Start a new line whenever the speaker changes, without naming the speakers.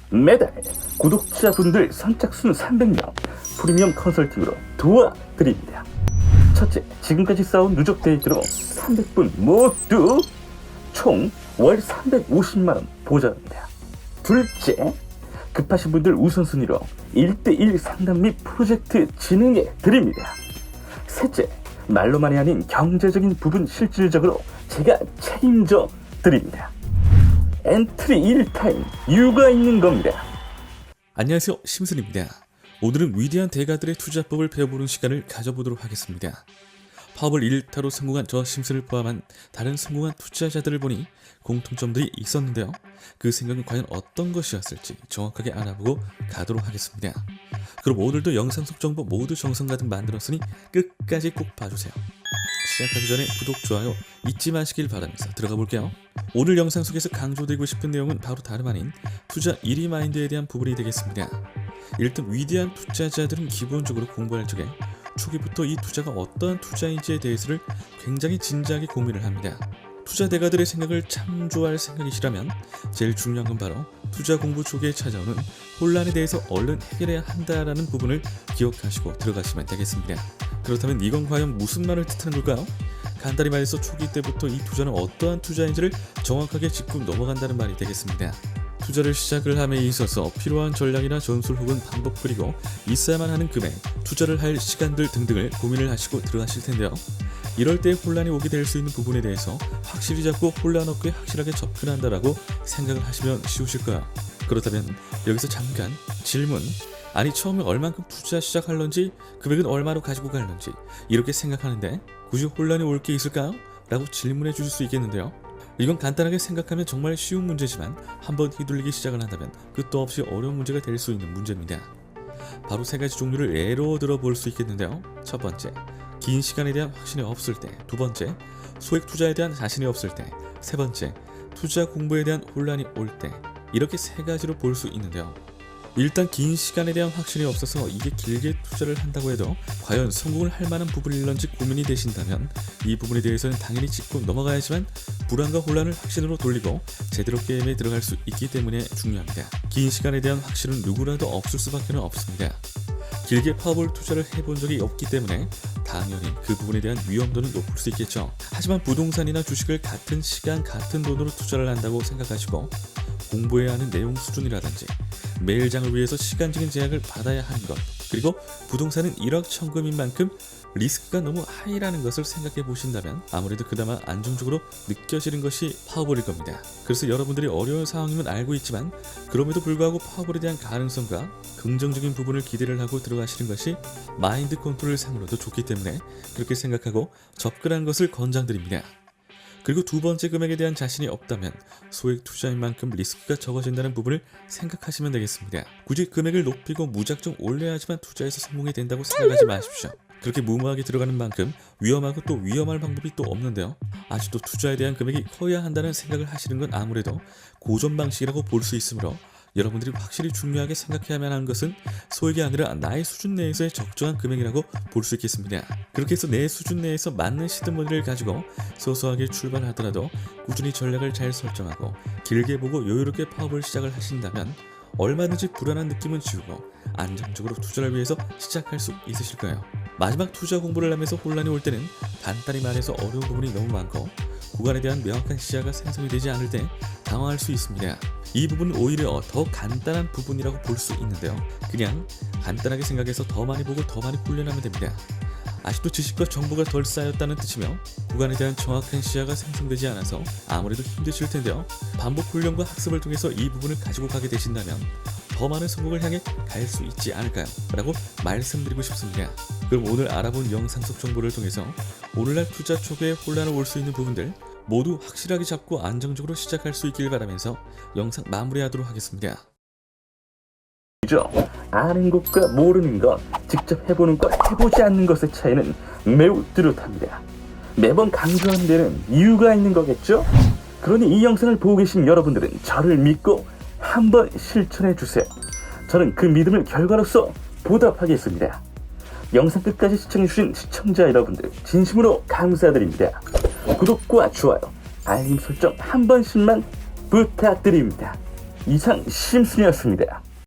매달 구독자분들 선착순 300명 프리미엄 컨설팅으로 도와드립니다. 첫째, 지금까지 쌓은 누적 데이트로 300분 모두 총 월 350만원 보장합니다. 둘째, 급하신 분들 우선순위로 1:1 상담 및 프로젝트 진행해 드립니다. 셋째, 말로만이 아닌 경제적인 부분 실질적으로 제가 책임져 드립니다. 엔트리 1타임 이유가 있는 겁니다.
안녕하세요, 심슨입니다. 오늘은 위대한 대가들의 투자법을 배워보는 시간을 가져보도록 하겠습니다. 파업을 1타로 성공한 저 심슨을 포함한 다른 성공한 투자자들을 보니 공통점들이 있었는데요. 그 생각은 과연 어떤 것이었을지 정확하게 알아보고 가도록 하겠습니다. 그럼 오늘도 영상 속 정보 모두 정성 가득 만들었으니 끝까지 꼭 봐주세요. 시작하기 전에 구독, 좋아요 잊지 마시길 바라면서 들어가 볼게요. 오늘 영상 속에서 강조되고 싶은 내용은 바로 다름 아닌 투자 1위 마인드에 대한 부분이 되겠습니다. 일단 위대한 투자자들은 기본적으로 공부할 적에 초기부터 이 투자가 어떠한 투자인지에 대해서를 굉장히 진지하게 고민을 합니다. 투자 대가들의 생각을 참조할 생각이시라면 제일 중요한 건 바로 투자 공부 초기에 찾아오는 혼란에 대해서 얼른 해결해야 한다라는 부분을 기억하시고 들어가시면 되겠습니다. 그렇다면 이건 과연 무슨 말을 뜻하는 걸까요? 간단히 말해서 초기 때부터 이 투자는 어떠한 투자인지를 정확하게 짚고 넘어간다는 말이 되겠습니다. 투자를 시작을 함에 있어서 필요한 전략이나 전술 혹은 방법, 그리고 있어야만 하는 금액, 투자를 할 시간들 등등을 고민을 하시고 들어가실 텐데요. 이럴 때 혼란이 오게 될 수 있는 부분에 대해서 확실히 잡고 혼란 없게 확실하게 접근한다라고 생각을 하시면 쉬우실까요? 그렇다면 여기서 잠깐 질문. 아니, 처음에 얼만큼 투자 시작할런지, 금액은 얼마로 가지고 갈런지 이렇게 생각하는데 굳이 혼란이 올 게 있을까요? 라고 질문해 주실 수 있겠는데요. 이건 간단하게 생각하면 정말 쉬운 문제지만 한번 휘둘리기 시작을 한다면 끝도 없이 어려운 문제가 될 수 있는 문제입니다. 바로 세 가지 종류를 예로 들어 볼 수 있겠는데요. 첫 번째, 긴 시간에 대한 확신이 없을 때. 두 번째, 소액 투자에 대한 자신이 없을 때. 세 번째, 투자 공부에 대한 혼란이 올 때. 이렇게 세 가지로 볼 수 있는데요. 일단 긴 시간에 대한 확신이 없어서 이게 길게 투자를 한다고 해도 과연 성공을 할 만한 부분일런지 고민이 되신다면 이 부분에 대해서는 당연히 짚고 넘어가야지만 불안과 혼란을 확신으로 돌리고 제대로 게임에 들어갈 수 있기 때문에 중요합니다. 긴 시간에 대한 확신은 누구라도 없을 수밖에 없습니다. 길게 파워볼 투자를 해본 적이 없기 때문에 당연히 그 부분에 대한 위험도는 높을 수 있겠죠. 하지만 부동산이나 주식을 같은 시간 같은 돈으로 투자를 한다고 생각하시고 공부해야 하는 내용 수준이라든지 매일장을 위해서 시간적인 제약을 받아야 하는 것, 그리고 부동산은 1억 천금인 만큼 리스크가 너무 하이라는 것을 생각해 보신다면 아무래도 그나마 안정적으로 느껴지는 것이 파워볼일 겁니다. 그래서 여러분들이 어려운 상황임은 알고 있지만 그럼에도 불구하고 파워볼에 대한 가능성과 긍정적인 부분을 기대를 하고 들어가시는 것이 마인드 컨트롤 상으로도 좋기 때문에 그렇게 생각하고 접근하는 것을 권장드립니다. 그리고 두 번째, 금액에 대한 자신이 없다면 소액 투자인 만큼 리스크가 적어진다는 부분을 생각하시면 되겠습니다. 굳이 금액을 높이고 무작정 올려야지만 투자에서 성공이 된다고 생각하지 마십시오. 그렇게 무모하게 들어가는 만큼 위험하고 또 위험할 방법이 또 없는데요. 아직도 투자에 대한 금액이 커야 한다는 생각을 하시는 건 아무래도 고전 방식이라고 볼 수 있으므로 여러분들이 확실히 중요하게 생각해야만 하는 것은 소액이 아니라 나의 수준 내에서의 적정한 금액이라고 볼 수 있겠습니다. 그렇게 해서 내 수준 내에서 맞는 시드머니를 가지고 소소하게 출발하더라도 꾸준히 전략을 잘 설정하고 길게 보고 여유롭게 파업을 시작을 하신다면 얼마든지 불안한 느낌은 지우고 안정적으로 투자를 위해서 시작할 수 있으실 거예요. 마지막 투자 공부를 하면서 혼란이 올 때는 간단히 말해서 어려운 부분이 너무 많고 구간에 대한 명확한 시야가 생성이 되지 않을 때 당황할 수 있습니다. 이 부분은 오히려 더 간단한 부분이라고 볼 수 있는데요. 그냥 간단하게 생각해서 더 많이 보고 더 많이 훈련하면 됩니다. 아직도 지식과 정보가 덜 쌓였다는 뜻이며 구간에 대한 정확한 시야가 생성되지 않아서 아무래도 힘드실 텐데요. 반복 훈련과 학습을 통해서 이 부분을 가지고 가게 되신다면 더 많은 성공을 향해 갈 수 있지 않을까요? 라고 말씀드리고 싶습니다. 그럼 오늘 알아본 영상 속 정보를 통해서 오늘날 투자 초기에 혼란을 올 수 있는 부분들 모두 확실하게 잡고 안정적으로 시작할 수 있길 바라면서 영상 마무리하도록 하겠습니다.
아는 것과 모르는 것, 직접 해보는 것, 해보지 않는 것의 차이는 매우 뚜렷합니다. 매번 강조하는 데는 이유가 있는 거겠죠? 그러니 이 영상을 보고 계신 여러분들은 저를 믿고 한번 실천해 주세요. 저는 그 믿음을 결과로서 보답하겠습니다. 영상 끝까지 시청해주신 시청자 여러분들 진심으로 감사드립니다. 구독과 좋아요, 알림 설정 한 번씩만 부탁드립니다. 이상 심슨이었습니다.